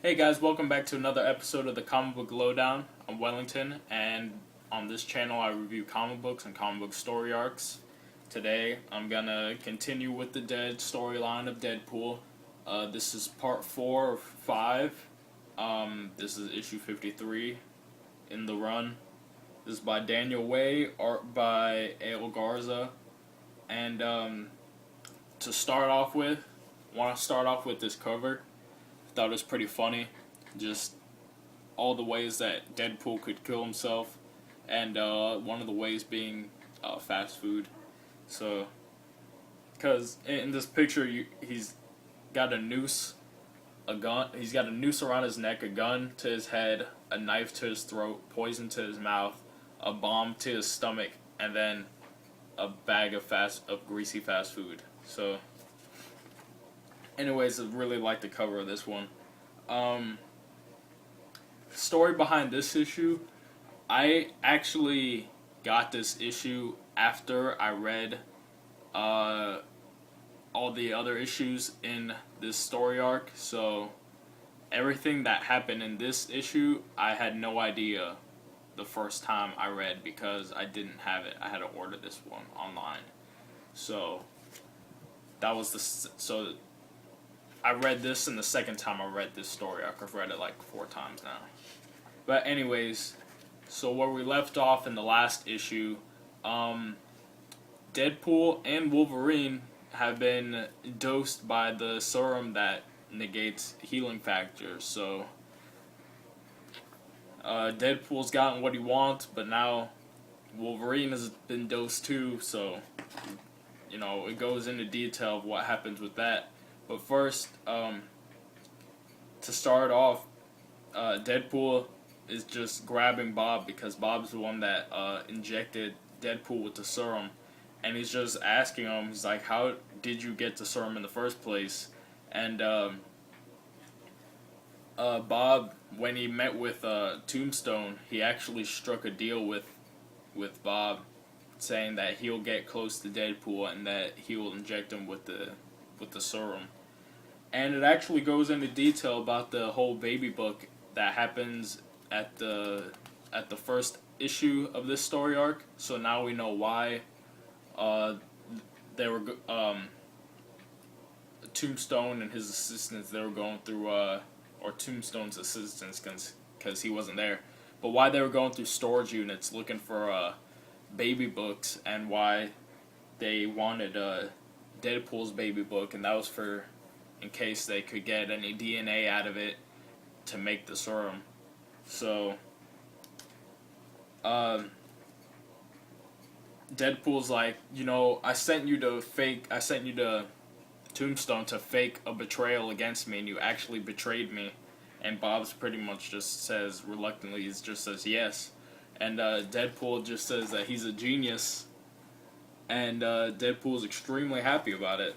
Hey guys, welcome back to another episode of the Comic Book Lowdown. I'm Wellington, and on this channel I review comic books and comic book story arcs. Today I'm gonna continue with the Dead storyline of Deadpool. This is part 4 of 5. This is issue 53 in the run. This is by Daniel Way, art by Ale Garza, and to start off with, want to start off with this cover. Thought it was pretty funny, just all the ways that Deadpool could kill himself, and one of the ways being fast food. So, because in this picture, he's got a noose, a gun. He's got a noose around his neck, a gun to his head, a knife to his throat, poison to his mouth, a bomb to his stomach, and then a bag of greasy fast food. So. Anyways, I really like the cover of this one. Story behind this issue, I actually got this issue after I read all the other issues in this story arc. So everything that happened in this issue, I had no idea the first time I read because I didn't have it. I had to order this one online. So that was I read this, and the second time I read this story arc. I've read it like 4 times now. But anyways, so where we left off in the last issue, Deadpool and Wolverine have been dosed by the serum that negates healing factors. So Deadpool's gotten what he wants, but now Wolverine has been dosed too. So it goes into detail of what happens with that. But first, to start off, Deadpool is just grabbing Bob because Bob's the one that injected Deadpool with the serum. And he's just asking him, he's like, how did you get the serum in the first place? And Bob, when he met with Tombstone, he actually struck a deal with Bob, saying that he'll get close to Deadpool and that he will inject him with the serum. And it actually goes into detail about the whole baby book that happens at the first issue of this story arc. So now we know why they were Tombstone and his assistants, they were going through or Tombstone's assistants, because he wasn't there, but why they were going through storage units looking for baby books, and why they wanted Deadpool's baby book, and that was for in case they could get any DNA out of it to make the serum. So Deadpool's like, I sent you to Tombstone to fake a betrayal against me, and you actually betrayed me. And Bob's pretty much just says reluctantly, he just says yes. And Deadpool just says that he's a genius, and Deadpool's extremely happy about it.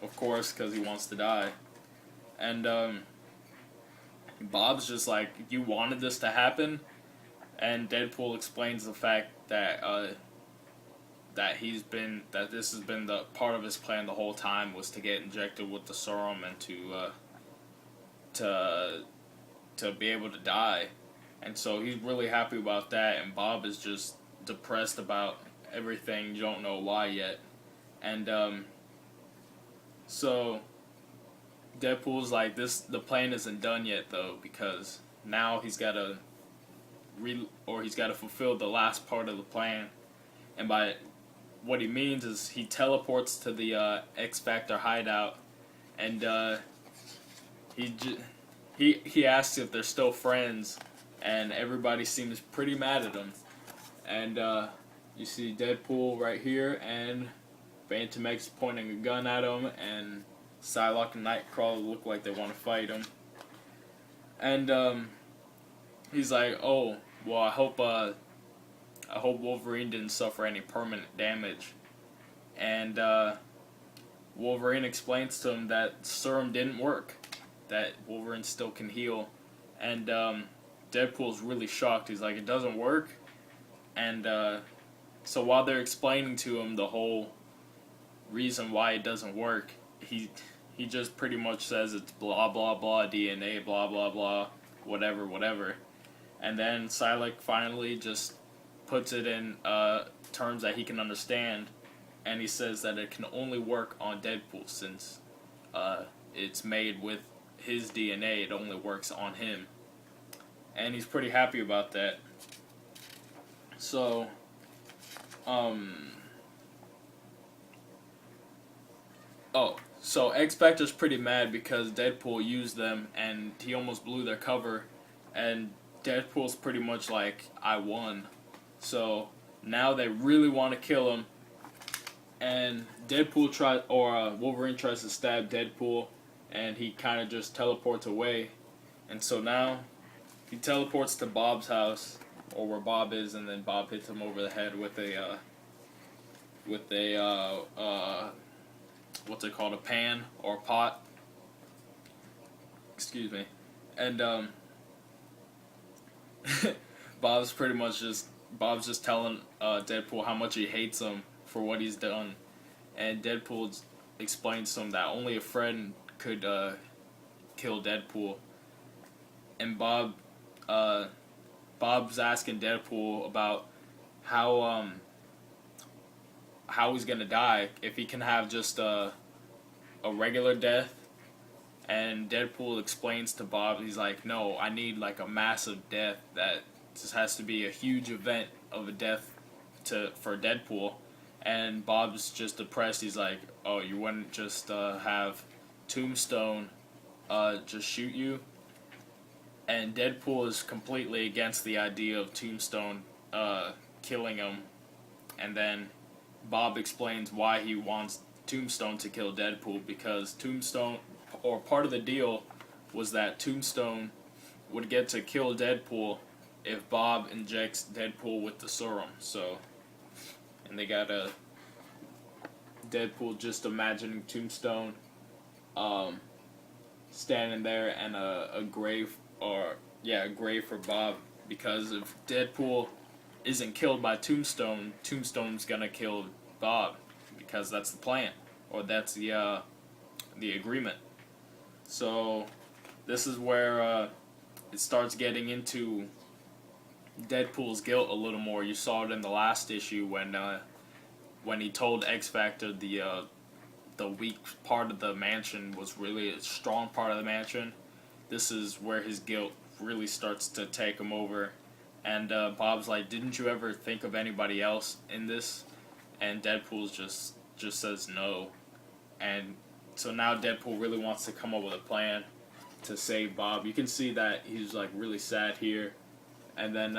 Of course, because he wants to die. And Bob's just like, you wanted this to happen? And Deadpool explains the fact that that this has been the part of his plan the whole time, was to get injected with the serum and to be able to die. And so he's really happy about that, and Bob is just depressed about everything. You don't know why yet. And so Deadpool's like, the plan isn't done yet though, because now he's got to fulfill the last part of the plan. And by what he means is he teleports to the X Factor hideout, and he asks if they're still friends, and everybody seems pretty mad at him. And you see Deadpool right here, and Phantom X pointing a gun at him, and Psylocke and Nightcrawler look like they want to fight him. And he's like, oh, well, I hope Wolverine didn't suffer any permanent damage. And Wolverine explains to him that serum didn't work, that Wolverine still can heal. And Deadpool's really shocked. He's like, it doesn't work? And so while they're explaining to him the whole reason why it doesn't work, he just pretty much says it's blah blah blah DNA, blah blah blah, whatever whatever, and then Silik finally just puts it in terms that he can understand, and he says that it can only work on Deadpool since it's made with his DNA. It only works on him, and he's pretty happy about that. So, so X Factor's pretty mad because Deadpool used them and he almost blew their cover, and Deadpool's pretty much like, I won. So now they really want to kill him, and Wolverine tries to stab Deadpool, and he kind of just teleports away, and so now he teleports to Bob's house, or where Bob is, and then Bob hits him over the head with a what's it called, a pan or a pot? Excuse me. And Bob's just telling Deadpool how much he hates him for what he's done, and Deadpool explains to him that only a friend could kill Deadpool, and Bob's asking Deadpool about how he's gonna die, if he can have just a regular death. And Deadpool explains to Bob, he's like, no, I need like a massive death, that just has to be a huge event of a death for Deadpool. And Bob's just depressed. He's like, oh, you wouldn't just have Tombstone just shoot you? And Deadpool is completely against the idea of Tombstone killing him. And then Bob explains why he wants Tombstone to kill Deadpool, because Tombstone, or part of the deal was that Tombstone would get to kill Deadpool if Bob injects Deadpool with the serum. So, and they got Deadpool just imagining Tombstone standing there, and a grave, a grave for Bob, because if Deadpool isn't killed by Tombstone, Tombstone's gonna kill Bob, because that's the plan, or that's the agreement. So this is where it starts getting into Deadpool's guilt a little more. You saw it in the last issue when he told X Factor the weak part of the mansion was really a strong part of the mansion. This is where his guilt really starts to take him over. And Bob's like, didn't you ever think of anybody else in this? And Deadpool just says no. And so now Deadpool really wants to come up with a plan to save Bob. You can see that he's like really sad here. And then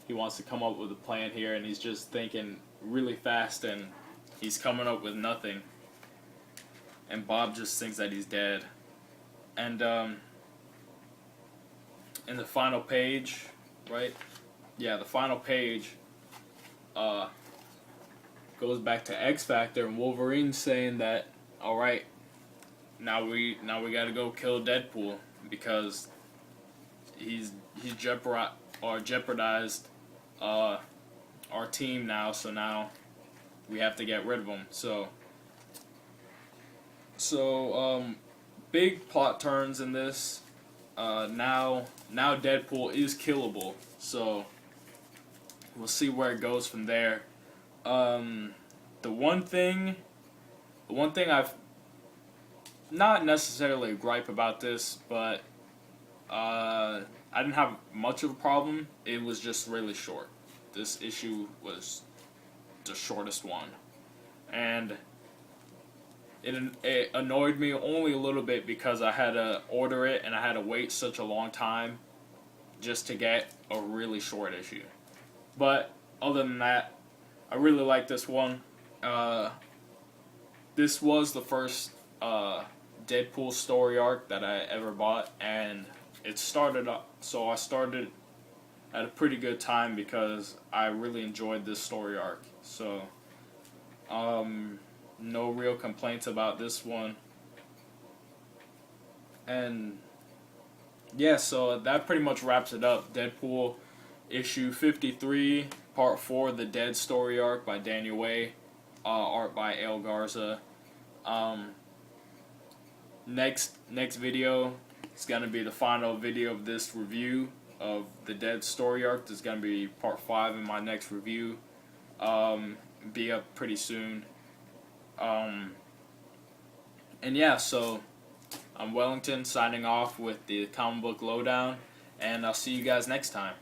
he wants to come up with a plan here, and he's just thinking really fast, and he's coming up with nothing. And Bob just thinks that he's dead. And in the final page, right? Yeah, the final page goes back to X Factor, and Wolverine saying that, all right, now we got to go kill Deadpool, because he's jeopardized our team now. So now we have to get rid of him. So big plot turns in this. Now Deadpool is killable, so we'll see where it goes from there. The one thing I've not necessarily a gripe about this, but I didn't have much of a problem. It was just really short. This issue was the shortest one, and it annoyed me only a little bit, because I had to order it and I had to wait such a long time just to get a really short issue. But other than that, I really like this one. This was the first Deadpool story arc that I ever bought, and it started up. So I started at a pretty good time because I really enjoyed this story arc. So, no real complaints about this one. And yeah, so that pretty much wraps it up. Deadpool issue 53, part 4, the Dead story arc by Daniel Way, art by El Garza. next video is gonna be the final video of this review of the Dead story arc. This is gonna be part 5 in my next review. Be up pretty soon. And yeah, so I'm Wellington signing off with the comic book lowdown, and I'll see you guys next time.